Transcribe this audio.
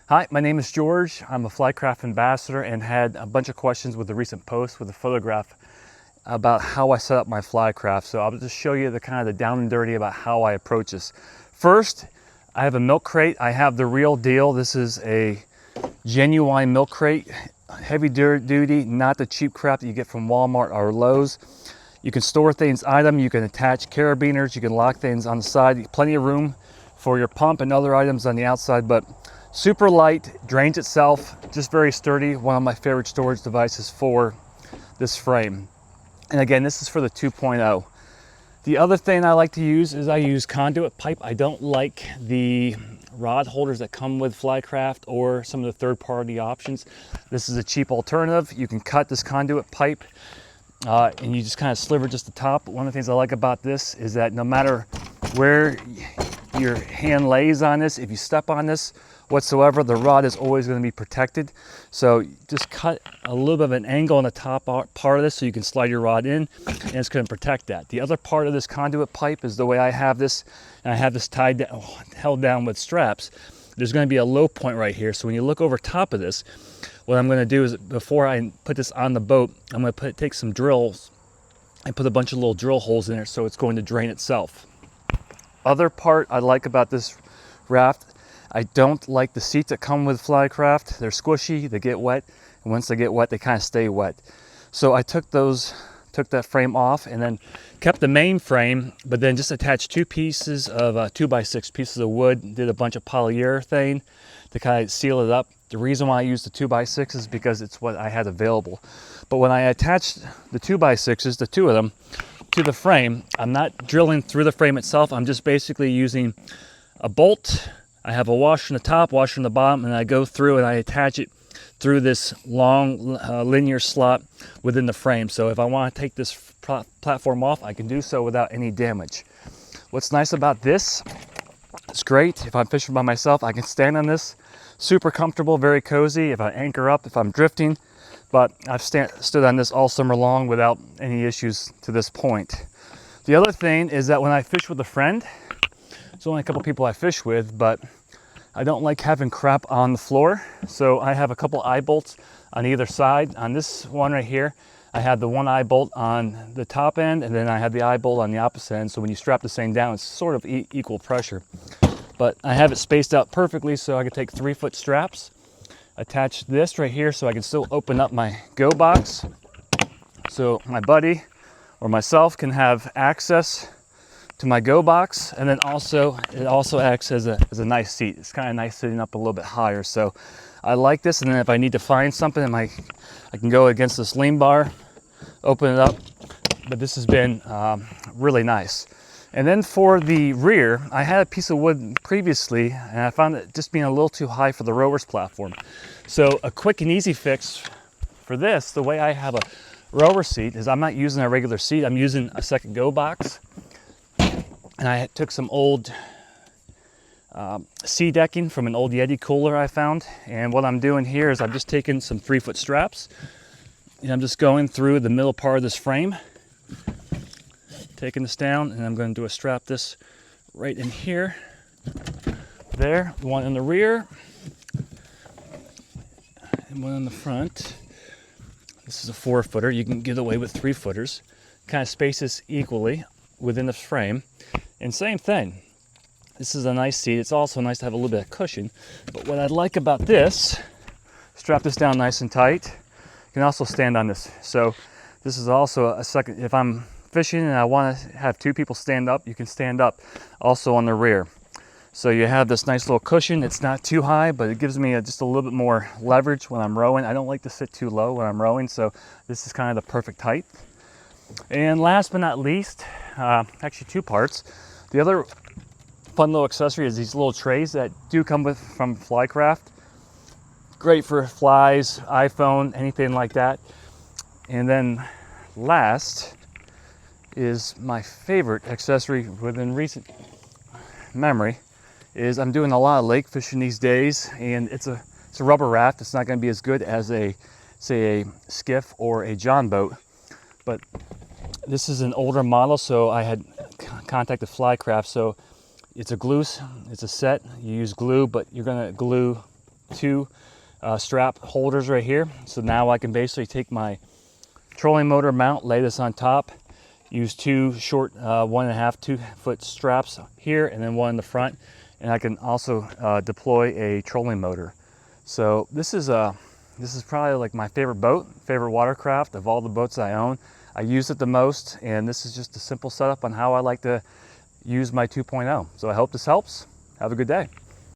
Hi, my name is George. I'm a FlyCraft ambassador and had a bunch of questions with the recent post with the photograph about how I set up my FlyCraft. So I'll just show you the kind of the down and dirty about how I approach this. First, I have a milk crate. I have the real deal. This is a genuine milk crate, heavy duty, not the cheap crap that you get from Walmart or Lowe's. You can store things item, you can attach carabiners, you can lock things on the side, plenty of room for your pump and other items on the outside, but super light, drains itself, just very sturdy. One of my favorite storage devices for this frame. And again, this is for the 2.0. The other thing I like to use is I use conduit pipe. I don't like the rod holders that come with FlyCraft or some of the third-party options. This is a cheap alternative. You can cut this conduit pipe and you just kind of sliver just the top. One of the things I like about this is that no matter where your hand lays on this, if you step on this whatsoever, the rod is always going to be protected. So just cut a little bit of an angle on the top part of this so you can slide your rod in, and it's going to protect that. The other part of this conduit pipe is the way I have this, and I have this tied down, held down with straps. There's going to be a low point right here. So when you look over top of this, what I'm going to do is, before I put this on the boat, I'm going to take some drills and put a bunch of little drill holes in there so it's going to drain itself. Other part I like about this raft, I don't like the seats that come with FlyCraft. They're squishy, they get wet, and once they get wet, they kind of stay wet. So I took that frame off and then kept the main frame, but then just attached two pieces of 2x6 pieces of wood, did a bunch of polyurethane to kind of seal it up. The reason why I used the 2x6 is because it's what I had available. But when I attached the 2x6s, the two of them, to the frame, I'm not drilling through the frame itself. I'm just basically using a bolt. I have a washer on the top, washer on the bottom, and I go through and I attach it through this long linear slot within the frame. So if I want to take this platform off, I can do so without any damage. What's nice about this, it's great. If I'm fishing by myself, I can stand on this. Super comfortable, very cozy. If I anchor up, if I'm drifting, but I've stood on this all summer long without any issues to this point. The other thing is that when I fish with a friend, there's only a couple people I fish with, but I don't like having crap on the floor. So I have a couple eye bolts on either side. On this one right here, I have the one eye bolt on the top end, and then I have the eye bolt on the opposite end. So when you strap this thing down, it's sort of equal pressure. But I have it spaced out perfectly so I can take 3-foot straps, attach this right here so I can still open up my go box. So my buddy or myself can have access to my go box, and then it also acts as a nice seat. It's kind of nice sitting up a little bit higher. So I like this, and then if I need to find something, I can go against this lean bar, open it up. But this has been really nice. And then for the rear, I had a piece of wood previously, and I found it just being a little too high for the rower's platform. So a quick and easy fix for this, the way I have a rower seat, is I'm not using a regular seat. I'm using a second go box. And I took some old sea decking from an old Yeti cooler I found. And what I'm doing here is I'm just taking some 3-foot straps, and I'm just going through the middle part of this frame, taking this down, and I'm going to strap this right in here. There, one in the rear, and one in the front. This is a 4-footer. You can get away with 3-footers. Kind of spaces equally within the frame. And same thing, this is a nice seat. It's also nice to have a little bit of cushion. But what I like about this, strap this down nice and tight. You can also stand on this. So this is also a second, if I'm fishing and I want to have 2 people stand up, you can stand up also on the rear. So you have this nice little cushion. It's not too high, but it gives me just a little bit more leverage when I'm rowing. I don't like to sit too low when I'm rowing, so this is kind of the perfect height. And last but not least, actually 2 parts. The other fun little accessory is these little trays that do come from FlyCraft. Great for flies, iPhone, anything like that. And then last is my favorite accessory within recent memory, is I'm doing a lot of lake fishing these days, and it's a rubber raft. It's not going to be as good as a skiff or a John boat, but this is an older model, so I had contacted FlyCraft. So it's a glue, it's a set. You use glue, but you're going to glue two strap holders right here. So now I can basically take my trolling motor mount, lay this on top, use two short 1.5 2-foot straps here and then one in the front, and I can also deploy a trolling motor. So this is probably like my favorite boat, favorite watercraft of all the boats I own. I use it the most, and this is just a simple setup on how I like to use my 2.0. So I hope this helps. Have a good day.